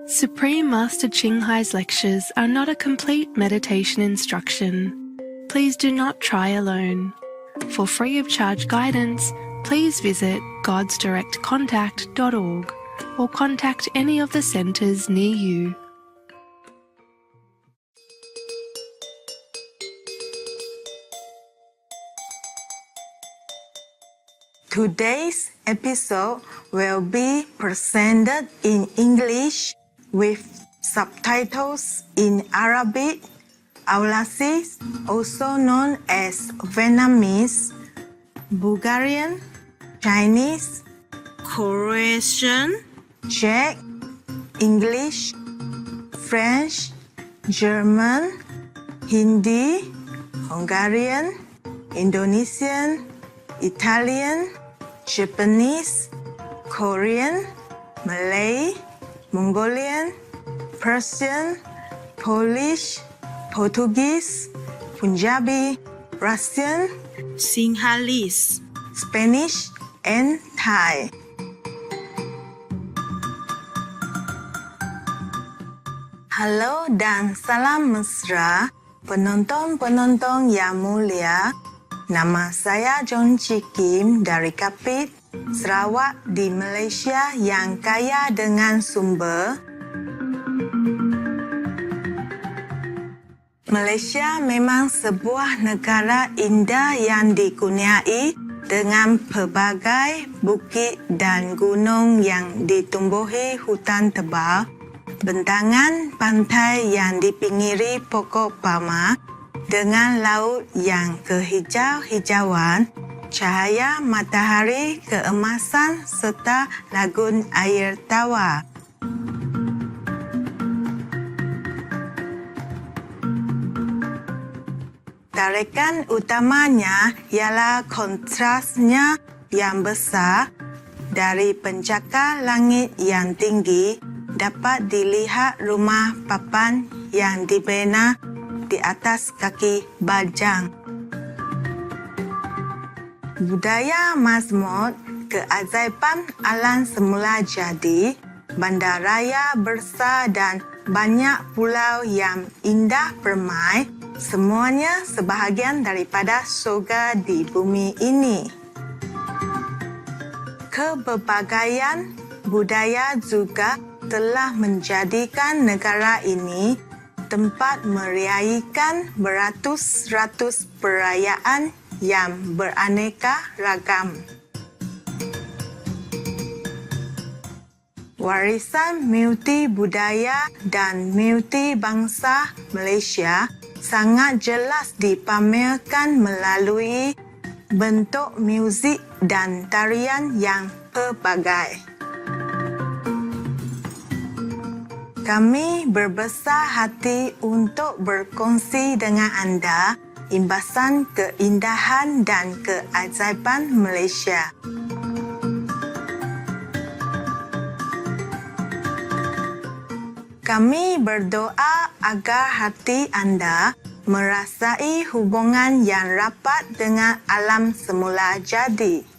Supreme Master Ching Hai's lectures are not a complete meditation instruction. Please do not try alone. For free of charge guidance, please visit godsdirectcontact.org or contact any of the centres near you. Today's episode will be presented in English with subtitles in Arabic, Aulacese, also known as Vietnamese, Bulgarian, Chinese, Croatian, Czech, English, French, German, Hindi, Hungarian, Indonesian, Italian, Japanese, Korean, Malay, Mongolian, Persian, Polish, Portuguese, Punjabi, Russian, Sinhalese, Spanish, and Thai. Halo dan salam mesra penonton-penonton yang mulia. Nama saya Ching dari Kapit, Sarawak di Malaysia yang kaya dengan sumber. Malaysia memang sebuah negara indah yang dikurniai dengan pelbagai bukit dan gunung yang ditumbuhi hutan tebal, bentangan pantai yang dipinggiri pokok palma, dengan laut yang kehijau-hijauan, cahaya matahari keemasan serta lagun air tawar. Tarikan utamanya ialah kontrasnya yang besar. Dari pencakar langit yang tinggi dapat dilihat rumah papan yang dibina di atas kaki bajang. Budaya mazmur, keajaiban alam semula jadi, bandaraya besar dan banyak pulau yang indah permai, semuanya sebahagian daripada syurga di bumi ini. Keberbagian budaya juga telah menjadikan negara ini tempat merayakan beratus-ratus perayaan yang beraneka ragam. Warisan multi budaya dan multi bangsa Malaysia sangat jelas dipamerkan melalui bentuk muzik dan tarian yang pelbagai. Kami berbesar hati untuk berkongsi dengan anda imbasan keindahan dan keajaiban Malaysia. Kami berdoa agar hati anda merasai hubungan yang rapat dengan alam semula jadi.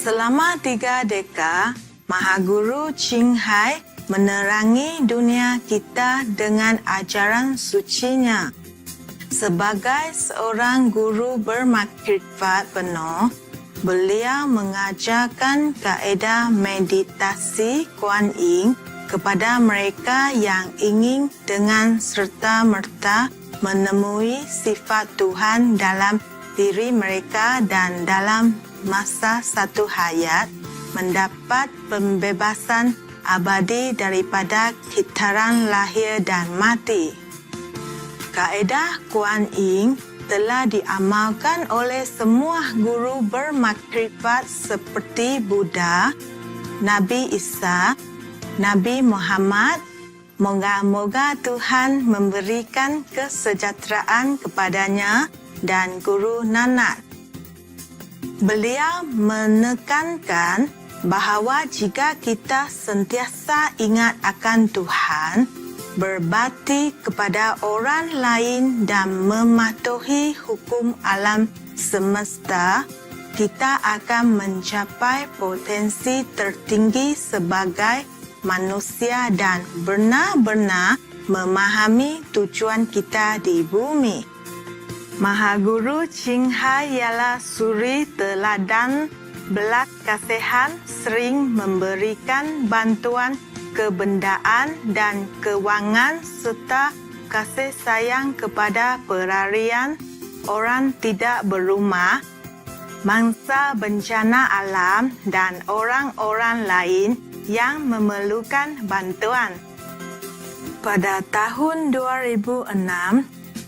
Selama 3 dekad, Mahaguru Ching Hai menerangi dunia kita dengan ajaran sucinya. Sebagai seorang guru bermakrifat penuh, beliau mengajarkan kaedah meditasi Kuan Yin kepada mereka yang ingin dengan serta-merta menemui sifat Tuhan dalam diri mereka dan dalam masa satu hayat mendapat pembebasan abadi daripada kitaran lahir dan mati. Kaedah Kuan Yin telah diamalkan oleh semua guru bermakrifat seperti Buddha, Nabi Isa, Nabi Muhammad. Moga-moga Tuhan memberikan kesejahteraan kepadanya dan Guru Nanak. Beliau menekankan bahawa jika kita sentiasa ingat akan Tuhan, berbakti kepada orang lain dan mematuhi hukum alam semesta, kita akan mencapai potensi tertinggi sebagai manusia dan benar-benar memahami tujuan kita di bumi. Mahaguru Ching ialah suri teladan belas kasihan, sering memberikan bantuan kebendaan dan kewangan serta kasih sayang kepada perarian, orang tidak berumah, mangsa bencana alam dan orang-orang lain yang memerlukan bantuan. Pada tahun 2006,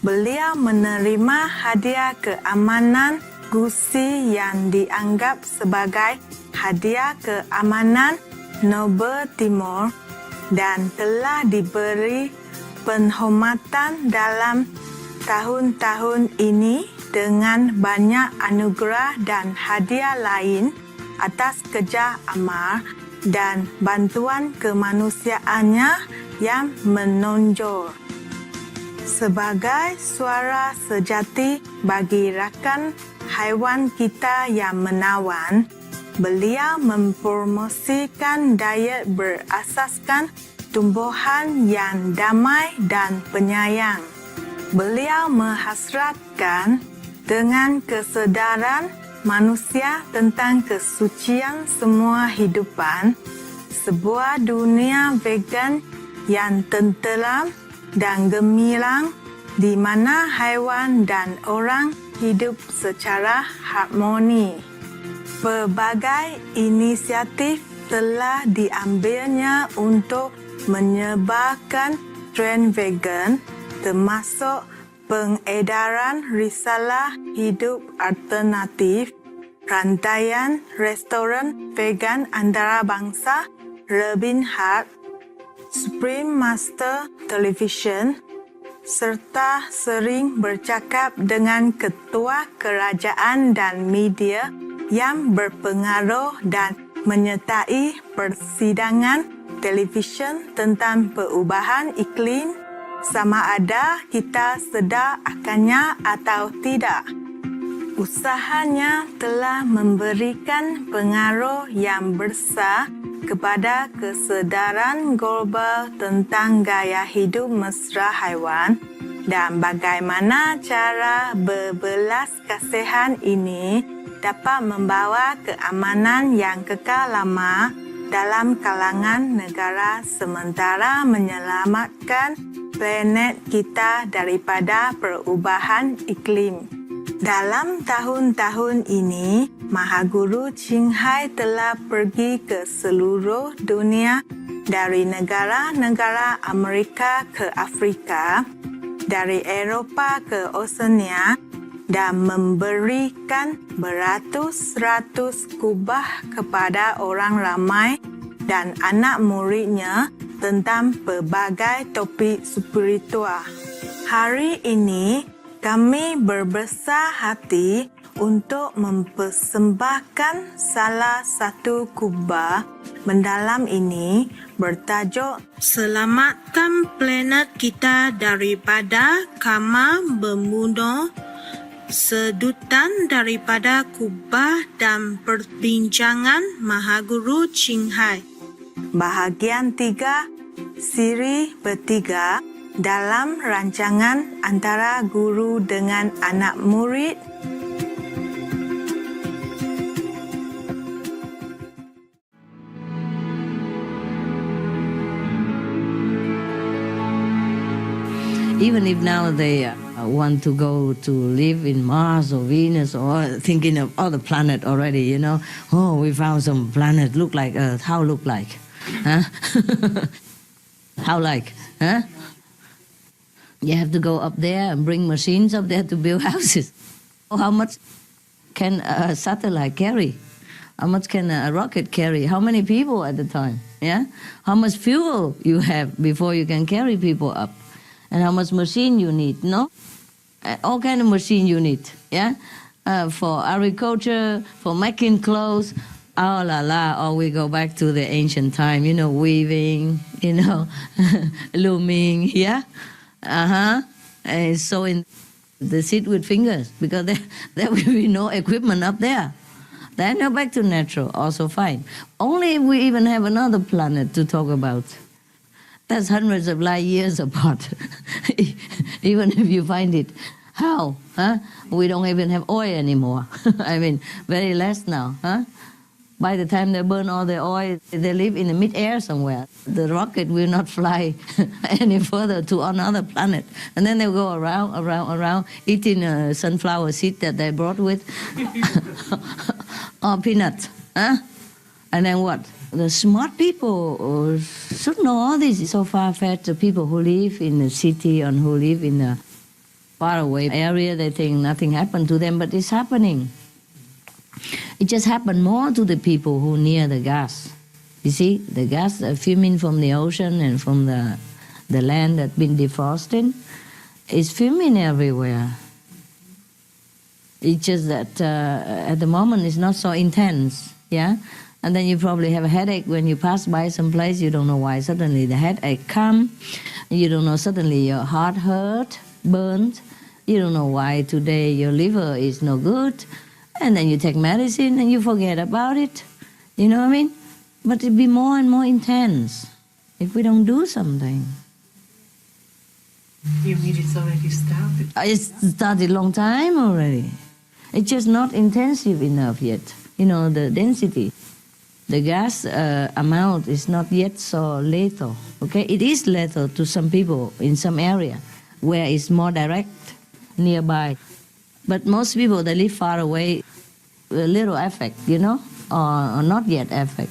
beliau menerima hadiah keamanan Gusi yang dianggap sebagai hadiah keamanan Nobel Timur dan telah diberi penghormatan dalam tahun-tahun ini dengan banyak anugerah dan hadiah lain atas kerja amal dan bantuan kemanusiaannya yang menonjol. Sebagai suara sejati bagi rakan haiwan kita yang menawan, beliau mempromosikan diet berasaskan tumbuhan yang damai dan penyayang. Beliau menghasratkan dengan kesedaran manusia tentang kesucian semua hidupan, sebuah dunia vegan yang tenteram dan gemilang di mana haiwan dan orang hidup secara harmoni. Pelbagai inisiatif telah diambilnya untuk menyebarkan trend vegan, termasuk pengedaran risalah hidup alternatif, rantaian restoran vegan antarabangsa Robin Hart, Supreme Master Television, serta sering bercakap dengan ketua kerajaan dan media yang berpengaruh dan menyertai persidangan televisyen tentang perubahan iklim, sama ada kita sedar akannya atau tidak. Usahanya telah memberikan pengaruh yang besar kepada kesedaran global tentang gaya hidup mesra haiwan dan bagaimana cara berbelas kasihan ini dapat membawa keamanan yang kekal lama dalam kalangan negara sementara menyelamatkan planet kita daripada perubahan iklim. Dalam tahun-tahun ini, Mahaguru Ching telah pergi ke seluruh dunia dari negara-negara Amerika ke Afrika, dari Eropah ke Oseania dan memberikan beratus-ratus kubah kepada orang ramai dan anak muridnya tentang pelbagai topik spiritual. Hari ini, kami berbesar hati untuk mempersembahkan salah satu kubah mendalam ini bertajuk Selamatkan Planet Kita Daripada Karma Bermuda, sedutan daripada kubah dan perbincangan Mahaguru Ching. Bahagian 3, siri bertiga dalam rancangan antara guru dengan anak murid. Even if now they want to go to live in Mars or Venus or thinking of other planet already, you know, oh, we found some planet look like Earth. How look like? Huh? How like? Huh? You have to go up there and bring machines up there to build houses. How much can a satellite carry? How much can a rocket carry? How many people at a time? Yeah? How much fuel you have before you can carry people up? And how much machine you need, no? All kind of machine you need, yeah? For agriculture, for making clothes, oh la la, or we go back to the ancient time, weaving, looming, yeah? And sewing the seed with fingers, because there will be no equipment up there. Then go back to natural, also fine. Only if we even have another planet to talk about. That's hundreds of light years apart. Even if you find it. How? Huh? We don't even have oil anymore. I mean, very less now. Huh? By the time they burn all the oil, they live in the mid-air somewhere. The rocket will not fly any further to another planet. And then they'll go around, eating a sunflower seed that they brought with. Or peanuts. Huh? And then what? The smart people should know all this. So far-fetched, the people who live in the city and who live in a faraway area, they think nothing happened to them, but it's happening. It just happened more to the people who near the gas. You see, the gas fuming from the ocean and from the land that's been defrosted is fuming everywhere. It's just that at the moment it's not so intense, yeah? And then you probably have a headache when you pass by some place, you don't know why suddenly the headache comes, you don't know suddenly your heart hurt, burnt, you don't know why today your liver is no good, and then you take medicine and you forget about it, you know what I mean? But it'll be more and more intense if we don't do something. You mean it's already started? It started a long time already. It's just not intensive enough yet, the density. The gas amount is not yet so lethal, okay? It is lethal to some people in some area where it's more direct, nearby. But most people, they live far away, a little effect, or not yet effect,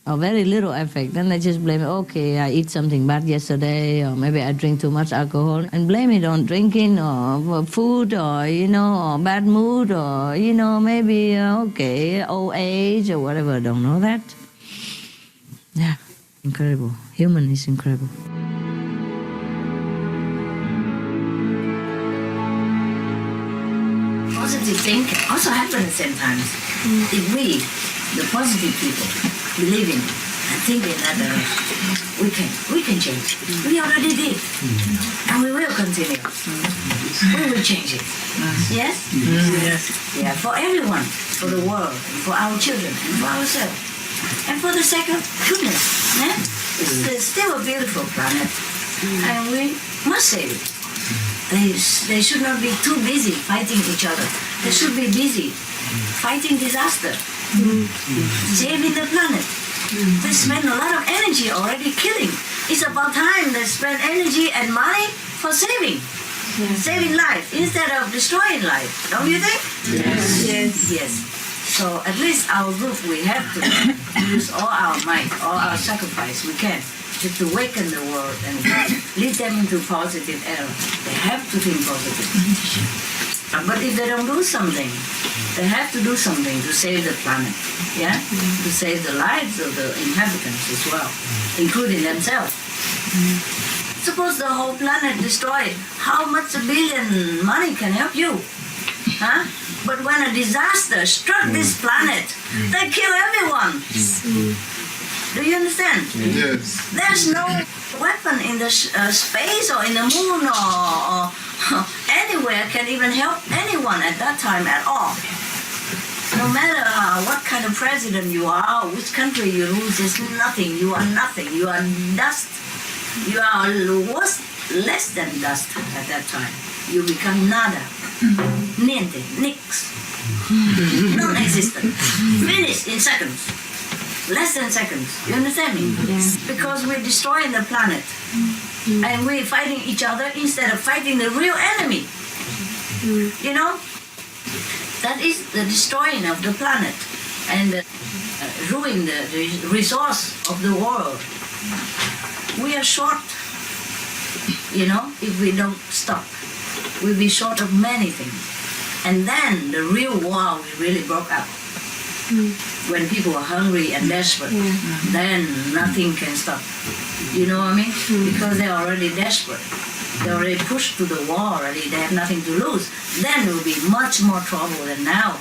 or very little effect. Then they just blame, okay, I eat something bad yesterday, or maybe I drink too much alcohol, and blame it on drinking, or food, or, or bad mood, or, maybe, okay, old age, or whatever. I don't know that. Yeah, incredible. Human is incredible. Positive thinking also happens at the same time. If we, the positive people, believe in and think in that direction, we can change. We already did, and we will continue. We will change it. Yes? Yes. Yeah, for everyone, for the world, for our children, and for ourselves, and for the sake of goodness. It's still a beautiful planet, and we must save it. They should not be too busy fighting each other. They should be busy fighting disaster, saving the planet. They spend a lot of energy already killing. It's about time they spend energy and money for saving life instead of destroying life. Don't you think? Yes. So at least our group, we have to use all our might, all our sacrifice we can to awaken the world and lead them into positive era. They have to think positive. But if they don't do something, they have to do something to save the planet, to save the lives of the inhabitants as well, including themselves. Suppose the whole planet destroyed, how much $1 billion money can help you? Huh? But when a disaster struck this planet, they kill everyone. Do you understand? Yes. There's no weapon in the space or in the moon or anywhere can even help anyone at that time at all. No matter what kind of president you are, or which country you rule, there's nothing. You are nothing. You are dust. You are less than dust at that time. You become nada. Niente. Nix. Non-existent. Finished in seconds. Less than seconds. You understand me? Yes. Because we're destroying the planet. And we're fighting each other instead of fighting the real enemy. That is the destroying of the planet and ruining the resource of the world. We are short, if we don't stop. We'll be short of many things. And then the real war will really broke out. When people are hungry and desperate, then nothing can stop. You know what I mean? Because they're already desperate. They're already pushed to the wall already. They have nothing to lose. Then there will be much more trouble than now.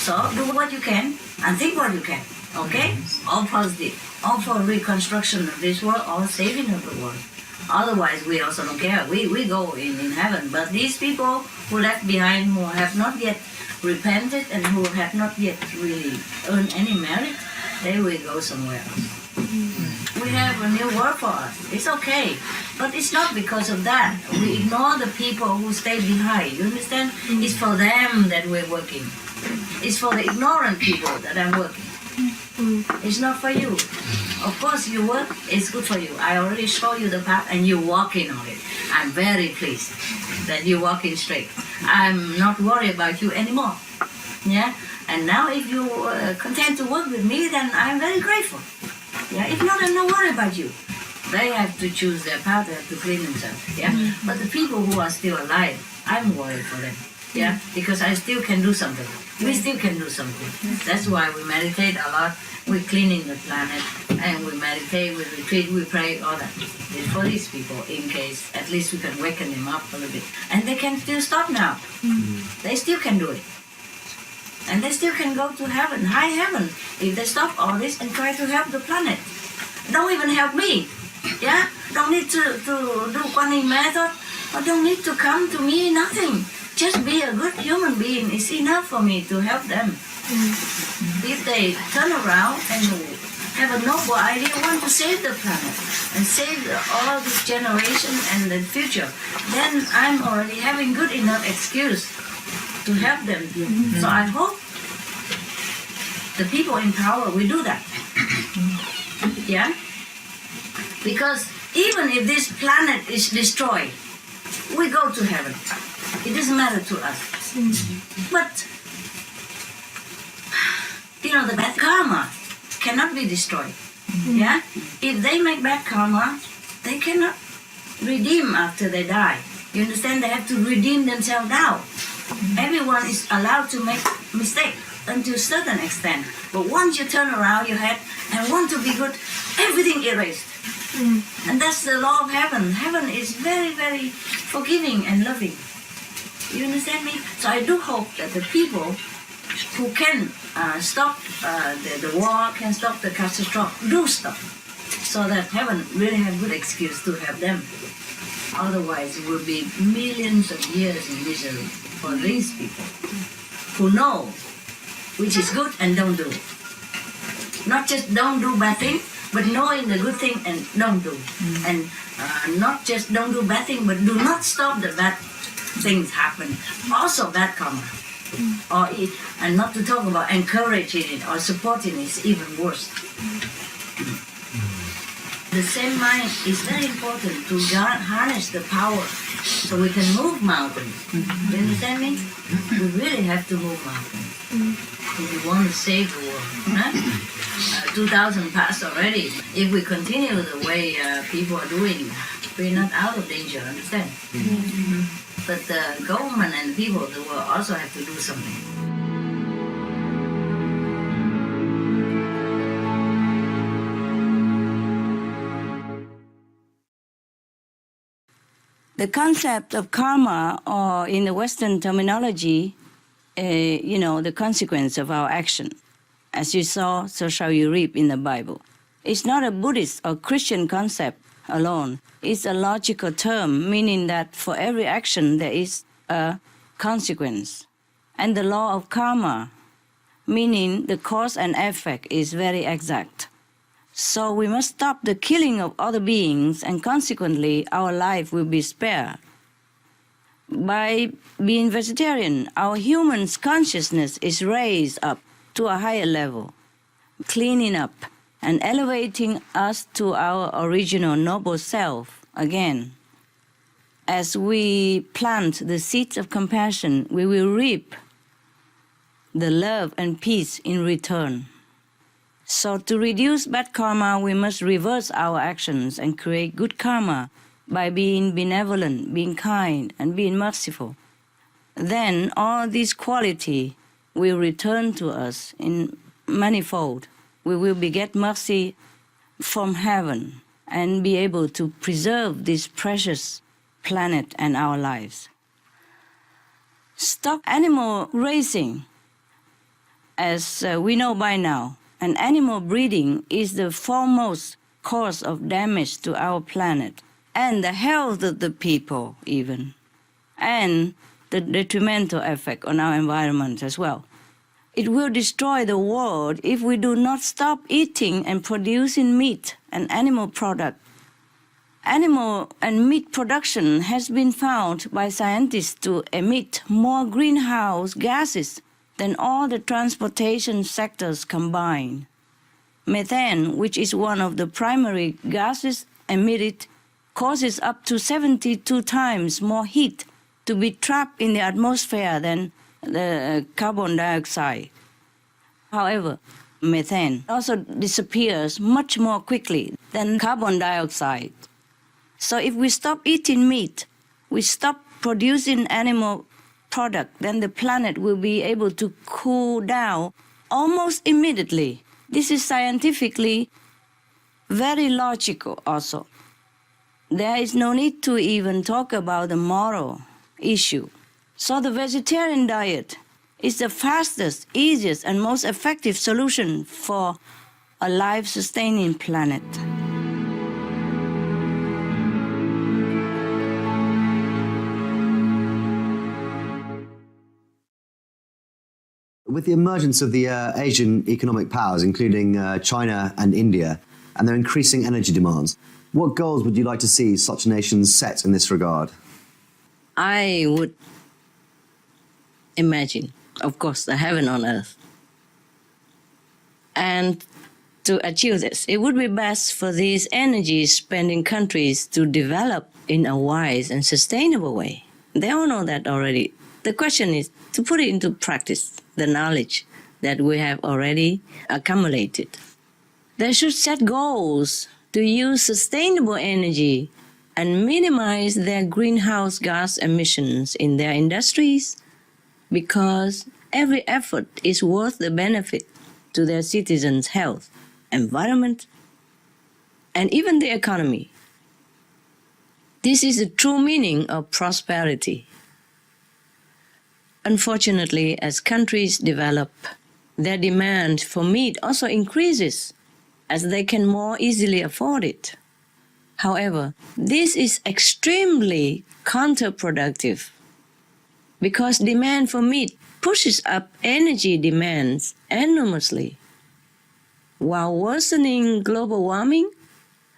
So do what you can. and think what you can. Okay? All positive. All for reconstruction of this world, all saving of the world. Otherwise, we also don't care. We go in heaven. But these people who left behind, who have not yet repented and who have not yet really earned any merit, they will go somewhere else. We have a new world for us. It's okay. But it's not because of that. We ignore the people who stay behind. You understand? It's for them that we're working. It's for the ignorant people that I'm working. It's not for you. Of course, you work, it's good for you. I already showed you the path and you're walking on it. I'm very pleased that you're walking straight. I'm not worried about you anymore. Yeah? And now if you content to work with me, then I'm very grateful. Yeah? If not, I'm not worried about you. They have to choose their path, they have to clean themselves. Yeah? But the people who are still alive, I'm worried for them. Yeah? Because I still can do something. We still can do something. That's why we meditate a lot. We're cleaning the planet, and we meditate, we retreat, we pray, all that. It's for these people, in case at least we can waken them up a little bit. And they can still stop now. They still can do it. And they still can go to heaven, high heaven, if they stop all this and try to help the planet. Don't even help me. Yeah? Don't need to do Kuan method, or don't need to come to me, nothing. Just be a good human being is enough for me to help them. If they turn around and have a noble idea, want to save the planet and save all this generation and the future, then I'm already having good enough excuse to help them. So I hope the people in power will do that. Yeah? Because even if this planet is destroyed, we go to heaven. It doesn't matter to us. But the bad karma cannot be destroyed. Yeah? If they make bad karma, they cannot redeem after they die. You understand? They have to redeem themselves now. Everyone is allowed to make mistakes until a certain extent. But once you turn around your head and want to be good, everything erased. And that's the law of heaven. Heaven is very, very forgiving and loving. You understand me? So I do hope that the people who can stop the war, can stop the catastrophe, do stop. So that heaven really have good excuse to have them. Otherwise it will be millions of years in misery for these people who know which is good and don't do it. Not just don't do bad thing, but knowing the good thing and don't do. And not just don't do bad thing, but do not stop the bad things happen. Also bad karma. And not to talk about encouraging it or supporting it is even worse. The same mind is very important to harness the power so we can move mountains. You understand me? We really have to move mountains if we want to save the world. 2000 passed already. If we continue the way people are doing, we're not out of danger, understand? But the government and the people will also have to do something. The concept of karma, or in the Western terminology, the consequence of our action. As you saw, so shall you reap in the Bible. It's not a Buddhist or Christian concept alone. It's a logical term, meaning that for every action there is a consequence. And the law of karma, meaning the cause and effect, is very exact. So we must stop the killing of other beings, and consequently our life will be spared. By being vegetarian, our human's consciousness is raised up to a higher level, cleaning up and elevating us to our original noble self again. As we plant the seeds of compassion, we will reap the love and peace in return. So to reduce bad karma, we must reverse our actions and create good karma by being benevolent, being kind, and being merciful. Then all these qualities will return to us in manifold. We will beget mercy from heaven and be able to preserve this precious planet and our lives. Stop animal raising. As we know by now, and animal breeding is the foremost cause of damage to our planet and the health of the people even, and the detrimental effect on our environment as well. It will destroy the world if we do not stop eating and producing meat and animal products. Animal and meat production has been found by scientists to emit more greenhouse gases than all the transportation sectors combined. Methane, which is one of the primary gases emitted, causes up to 72 times more heat to be trapped in the atmosphere than the carbon dioxide. However, methane also disappears much more quickly than carbon dioxide. So if we stop eating meat, we stop producing animal product, then the planet will be able to cool down almost immediately. This is scientifically very logical also. There is no need to even talk about the moral issue. So the vegetarian diet is the fastest, easiest, and most effective solution for a life-sustaining planet. With the emergence of the Asian economic powers, including China and India, and their increasing energy demands, what goals would you like to see such nations set in this regard? I would imagine, of course, the heaven on earth. And to achieve this, it would be best for these energy-spending countries to develop in a wise and sustainable way. They all know that already. The question is to put it into practice, the knowledge that we have already accumulated. They should set goals to use sustainable energy and minimize their greenhouse gas emissions in their industries, because every effort is worth the benefit to their citizens' health, environment, and even the economy. This is the true meaning of prosperity. Unfortunately, as countries develop, their demand for meat also increases as they can more easily afford it. However, this is extremely counterproductive because demand for meat pushes up energy demands enormously. While worsening global warming,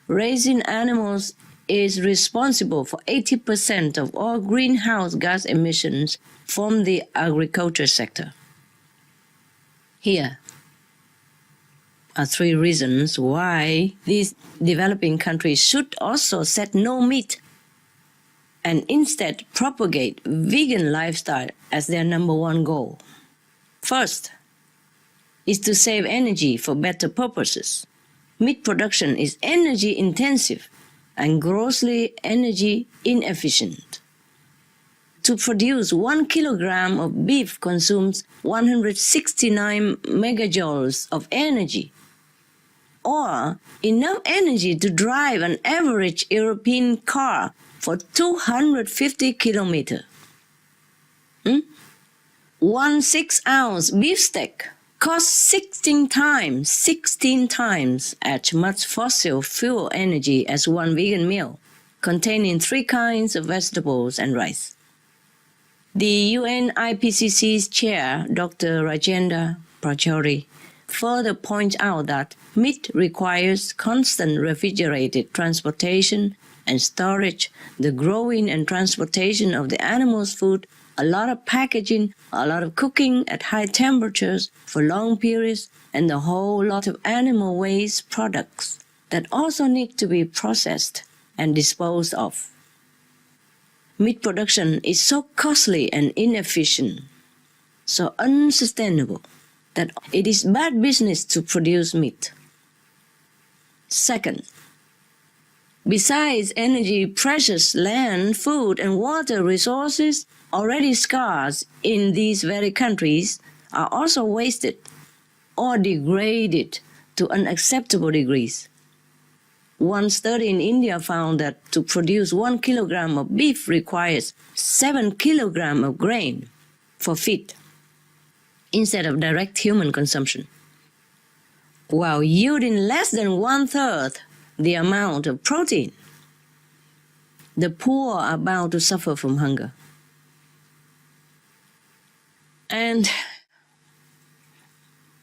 raising animals is responsible for 80% of all greenhouse gas emissions from the agriculture sector. Here are 3 reasons why these developing countries should also set no meat and instead propagate vegan lifestyle as their number 1 goal. First is to save energy for better purposes. Meat production is energy intensive and grossly energy inefficient. To produce 1 kilogram of beef consumes 169 megajoules of energy, or enough energy to drive an average European car for 250 kilometers. 1 6-ounce beefsteak costs 16 times as much fossil fuel energy as 1 vegan meal, containing 3 kinds of vegetables and rice. The UN IPCC's chair, Dr. Rajendra Pachauri, further points out that meat requires constant refrigerated transportation and storage, the growing and transportation of the animal's food, a lot of packaging, a lot of cooking at high temperatures for long periods, and a whole lot of animal waste products that also need to be processed and disposed of. Meat production is so costly and inefficient, so unsustainable, that it is bad business to produce meat. Second, besides energy, precious land, food, and water resources already scarce in these very countries are also wasted or degraded to unacceptable degrees. One study in India found that to produce 1 kilogram of beef requires 7 kilograms of grain for feed. instead of direct human consumption, while yielding less than 1/3 the amount of protein. The poor are bound to suffer from hunger. And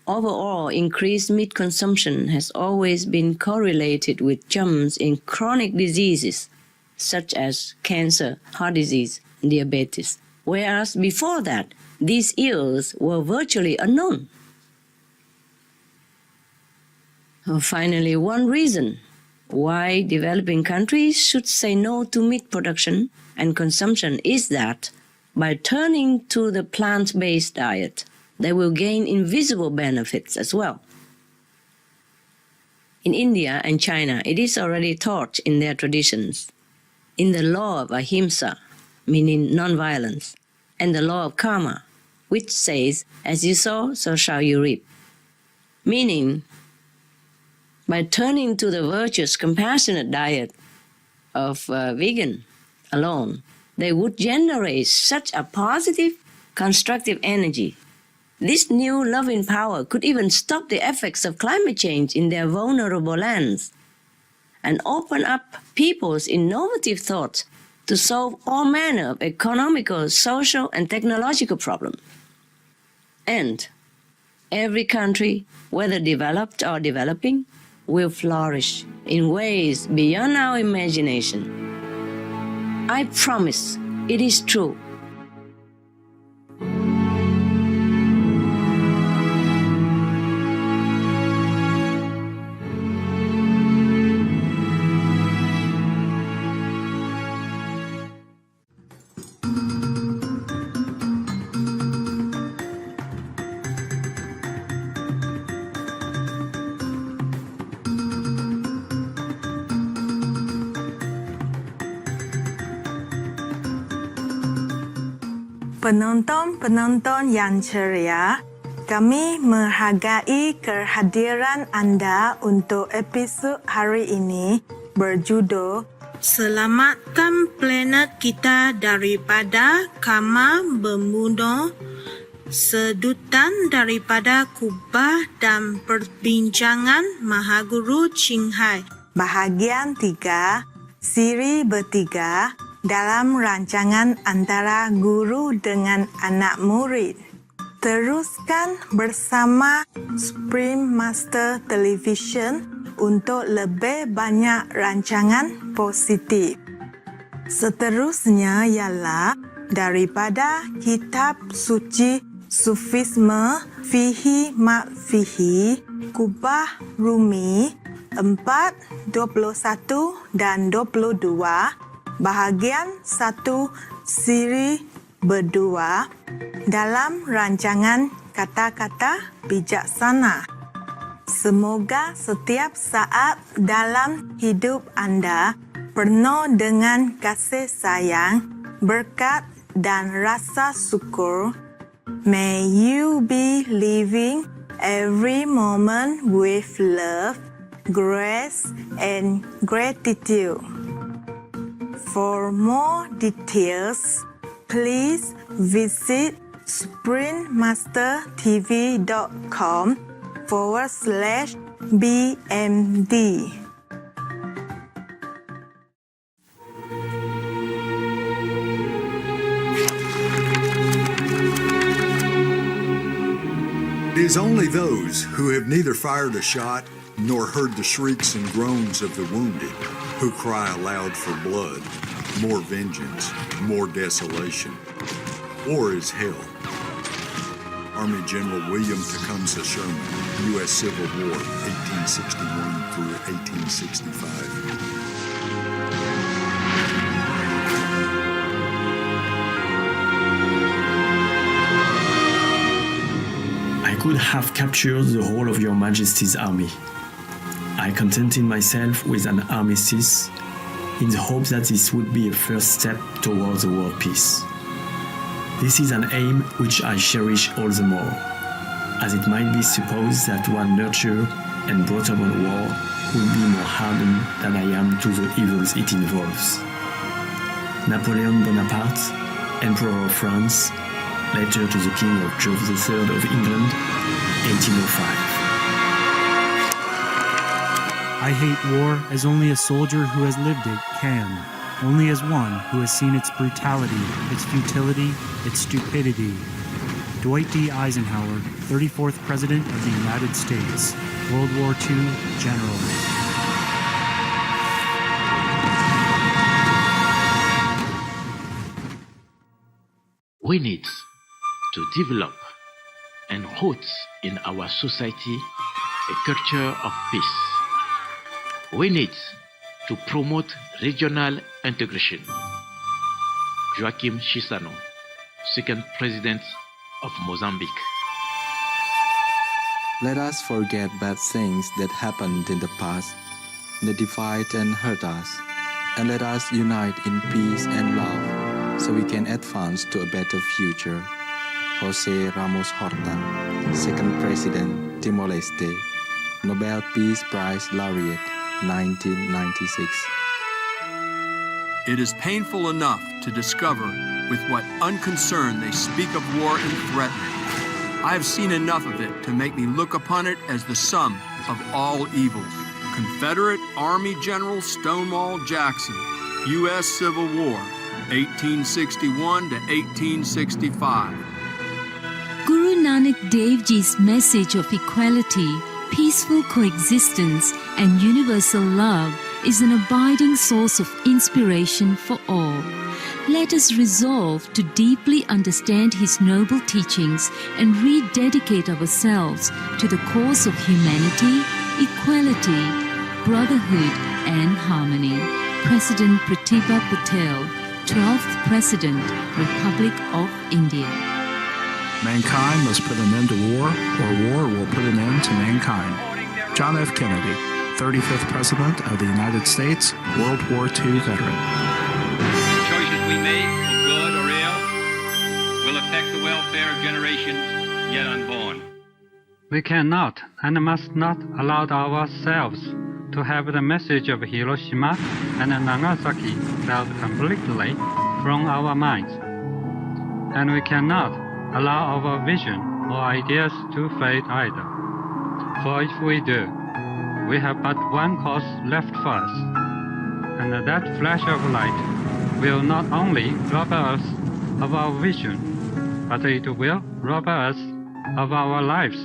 overall, increased meat consumption has always been correlated with jumps in chronic diseases such as cancer, heart disease, and diabetes, whereas before that, these ills were virtually unknown. Finally, one reason why developing countries should say no to meat production and consumption is that by turning to the plant-based diet, they will gain invisible benefits as well. In India and China, it is already taught in their traditions, in the law of ahimsa, meaning non-violence, and the law of karma, which says, as you sow, so shall you reap. Meaning, by turning to the virtuous, compassionate diet of vegan alone, they would generate such a positive, constructive energy. This new loving power could even stop the effects of climate change in their vulnerable lands and open up people's innovative thoughts to solve all manner of economical, social, and technological problems. And every country, whether developed or developing, will flourish in ways beyond our imagination. I promise it is true. Penonton-penonton yang ceria, kami menghargai kehadiran anda untuk episod hari ini berjudul Selamatkan planet kita daripada karma membunuh, sedutan daripada kubah dan perbincangan Mahaguru Ching. Bahagian 3, siri bertiga dalam rancangan antara guru dengan anak murid. Teruskan bersama Supreme Master Television untuk lebih banyak rancangan positif. Seterusnya ialah daripada kitab suci Sufisme Fihi Mak Fihi, Kubah Rumi 4, 21 dan 22, bahagian 1 siri berdua dalam rancangan kata-kata bijaksana. Semoga setiap saat dalam hidup anda penuh dengan kasih sayang, berkat dan rasa syukur. May you be living every moment with love, grace and gratitude. For more details, please visit suprememastertv.com/BMD. It is only those who have neither fired a shot nor heard the shrieks and groans of the wounded who cry aloud for blood, more vengeance, more desolation. War is hell. Army General William Tecumseh Sherman, U.S. Civil War, 1861 through 1865. I could have captured the whole of your Majesty's army. I contented myself with an armistice in the hope that this would be a first step towards a world peace. This is an aim which I cherish all the more, as it might be supposed that one nurtured and brought about war will be more hardened than I am to the evils it involves. Napoleon Bonaparte, Emperor of France, Letter to the King of George III of England, 1805. I hate war as only a soldier who has lived it can, only as one who has seen its brutality, its futility, its stupidity. Dwight D. Eisenhower, 34th President of the United States, World War II General. We need to develop and root in our society a culture of peace. We need to promote regional integration. Joaquim Chissano, second President of Mozambique. Let us forget bad things that happened in the past, that divide and hurt us, and let us unite in peace and love so we can advance to a better future. José Ramos Horta, second President, Timor-Leste, Nobel Peace Prize Laureate, 1996. It is painful enough to discover with what unconcern they speak of war and threaten it. I have seen enough of it to make me look upon it as the sum of all evils. Confederate Army General Stonewall Jackson, U.S. Civil War, 1861 to 1865. Guru Nanak Dev Ji's message of equality, peaceful coexistence, and universal love is an abiding source of inspiration for all. Let us resolve to deeply understand his noble teachings and rededicate ourselves to the cause of humanity, equality, brotherhood, and harmony. President Pratibha Patel, 12th President, Republic of India. Mankind must put an end to war, or war will put an end to mankind. John F. Kennedy, 35th President of the United States, World War II veteran. The choices we make, for good or ill, will affect the welfare of generations yet unborn. We cannot and must not allow ourselves to have the message of Hiroshima and Nagasaki felt completely from our minds. And we cannot allow our vision or ideas to fade either. For if we do, we have but one course left for us, and that flash of light will not only rob us of our vision, but it will rob us of our lives,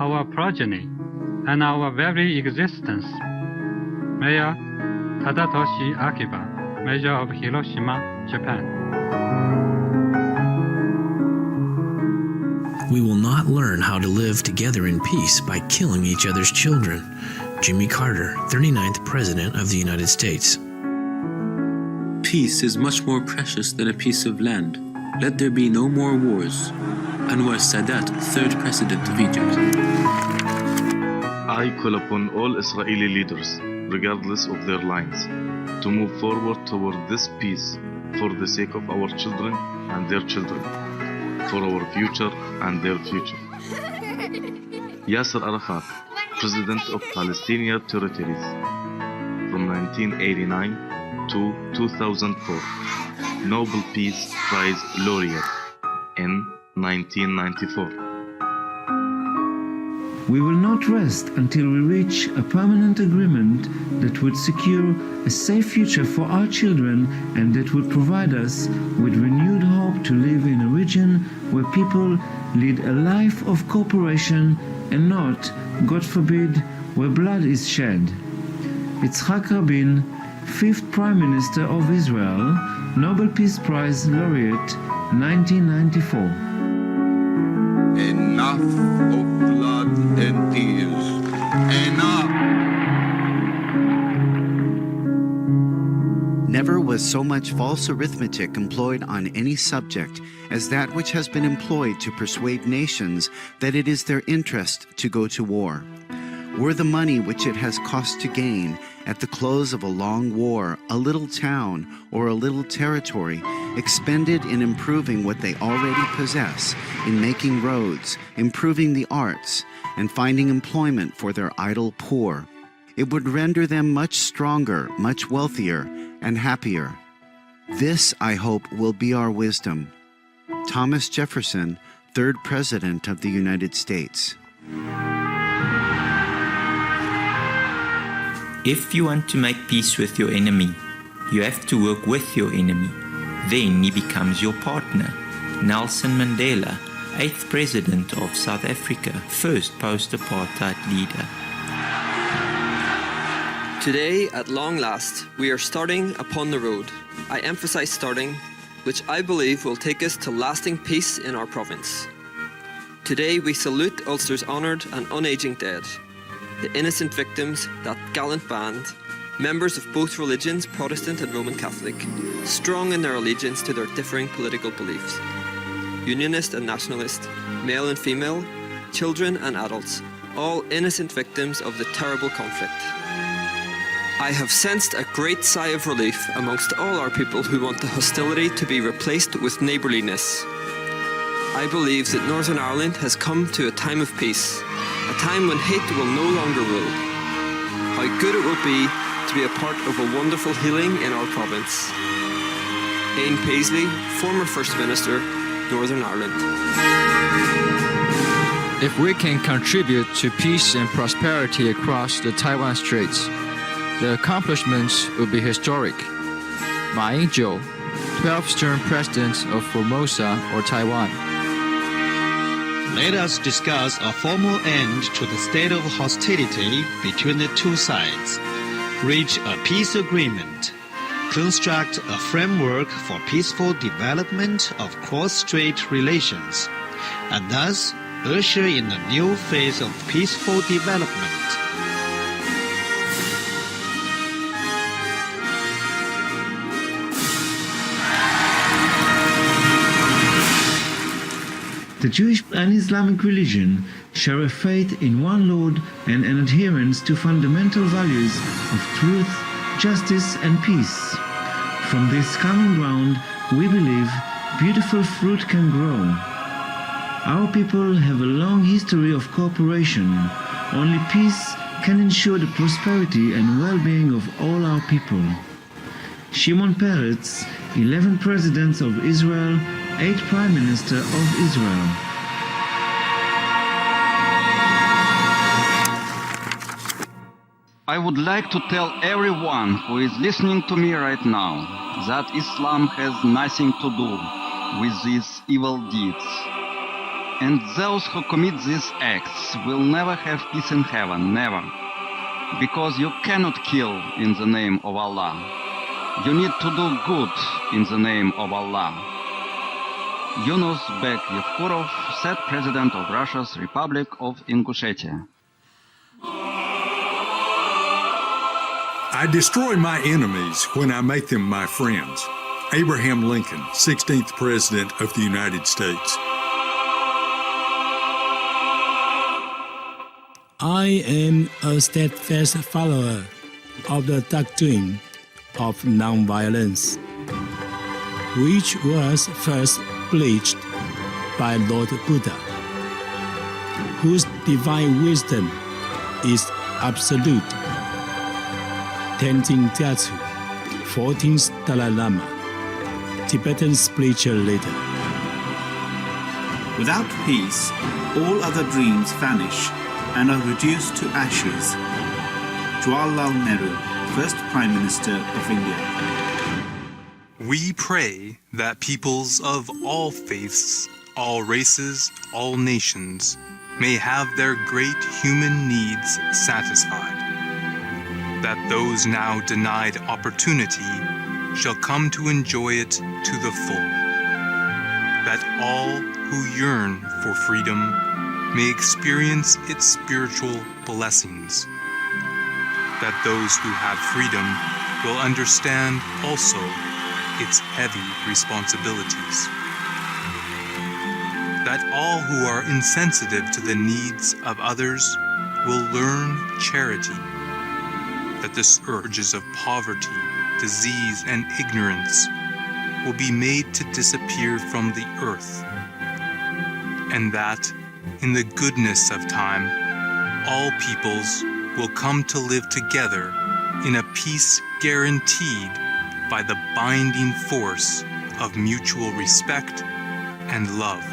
our progeny, and our very existence. Mayor Tadatoshi Akiba, Mayor of Hiroshima, Japan. We will not learn how to live together in peace by killing each other's children. Jimmy Carter, 39th President of the United States. Peace is much more precious than a piece of land. Let there be no more wars. Anwar Sadat, 3rd President of Egypt. I call upon all Israeli leaders, regardless of their lines, to move forward toward this peace for the sake of our children and their children, for our future and their future. Yasser Arafat, President of Palestinian Territories, from 1989 to 2004, Nobel Peace Prize Laureate in 1994. We will not rest until we reach a permanent agreement that would secure a safe future for our children and that would provide us with renewed hope to live in a region where people lead a life of cooperation and not, God forbid, where blood is shed. Yitzhak Rabin, 5th Prime Minister of Israel, Nobel Peace Prize Laureate, 1994. Enough of blood and tears. Enough! Never was so much false arithmetic employed on any subject as that which has been employed to persuade nations that it is their interest to go to war. Were the money which it has cost to gain, at the close of a long war, a little town or a little territory, expended in improving what they already possess, in making roads, improving the arts, and finding employment for their idle poor, it would render them much stronger, much wealthier, and happier. This, I hope, will be our wisdom. Thomas Jefferson, 3rd President of the United States. If you want to make peace with your enemy, you have to work with your enemy. Then he becomes your partner. Nelson Mandela, 8th President of South Africa, first post-apartheid leader. Today, at long last, we are starting upon the road. I emphasize starting, which I believe will take us to lasting peace in our province. Today, we salute Ulster's honoured and unaging dead, the innocent victims, that gallant band, members of both religions, Protestant and Roman Catholic, strong in their allegiance to their differing political beliefs. Unionist and nationalist, male and female, children and adults, all innocent victims of the terrible conflict. I have sensed a great sigh of relief amongst all our people who want the hostility to be replaced with neighbourliness. I believe that Northern Ireland has come to a time of peace, a time when hate will no longer rule. How good it will be to be a part of a wonderful healing in our province. Aine Paisley, former First Minister, Northern Ireland. If we can contribute to peace and prosperity across the Taiwan Straits, the accomplishments will be historic. Ma Ying-jeou, 12th term President of Formosa or Taiwan. Let us discuss a formal end to the state of hostility between the two sides, reach a peace agreement, construct a framework for peaceful development of cross-strait relations, and thus usher in a new phase of peaceful development. The Jewish and Islamic religion share a faith in one Lord and an adherence to fundamental values of truth, justice, and peace. From this common ground, we believe beautiful fruit can grow. Our people have a long history of cooperation. Only peace can ensure the prosperity and well-being of all our people. Shimon Peretz, 11 presidents of Israel, 8 Prime Minister of Israel. I would like to tell everyone who is listening to me right now that Islam has nothing to do with these evil deeds. And those who commit these acts will never have peace in heaven, never. Because you cannot kill in the name of Allah. You need to do good in the name of Allah. Yunus Bek Yevkurov, said President of Russia's Republic of Ingushetia. I destroy my enemies when I make them my friends. Abraham Lincoln, 16th President of the United States. I am a steadfast follower of the doctrine of nonviolence, which was first preached by Lord Buddha, whose divine wisdom is absolute. Tenzin Gyatso, 14th Dalai Lama, Tibetan spiritual leader. Without peace, all other dreams vanish and are reduced to ashes. Jawaharlal Nehru, first Prime Minister of India. We pray that peoples of all faiths, all races, all nations may have their great human needs satisfied, that those now denied opportunity shall come to enjoy it to the full, that all who yearn for freedom may experience its spiritual blessings, that those who have freedom will understand also its heavy responsibilities, that all who are insensitive to the needs of others will learn charity, that the scourges of poverty, disease, and ignorance will be made to disappear from the earth, and that, in the goodness of time, all peoples will come to live together in a peace guaranteed by the binding force of mutual respect, and love.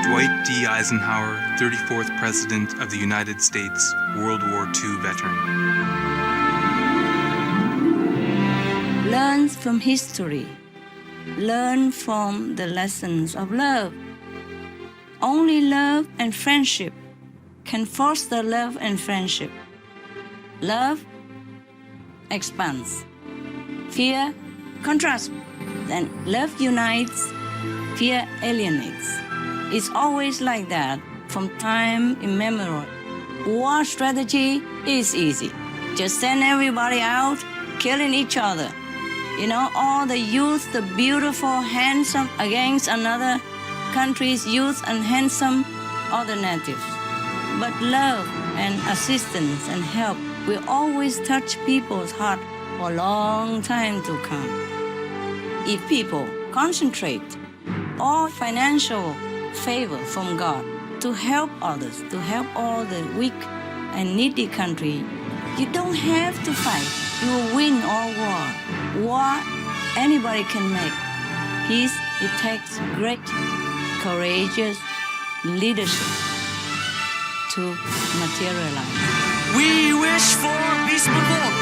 Dwight D. Eisenhower, 34th President of the United States, World War II veteran. Learn from history. Learn from the lessons of love. Only love and friendship can foster love and friendship. Love expands. Fear contrasts. Then love unites. Fear alienates. It's always like that from time immemorial. War strategy is easy. Just send everybody out killing each other. You know, all the youth, the beautiful, handsome, against another country's youth and handsome other natives. But love and assistance and help will always touch people's heart for a long time to come. If people concentrate all financial favor from God to help others, to help all the weak and needy country, you don't have to fight. You will win all war. War, anybody can make. Peace, it takes great, courageous leadership to materialize. We wish for peaceful world.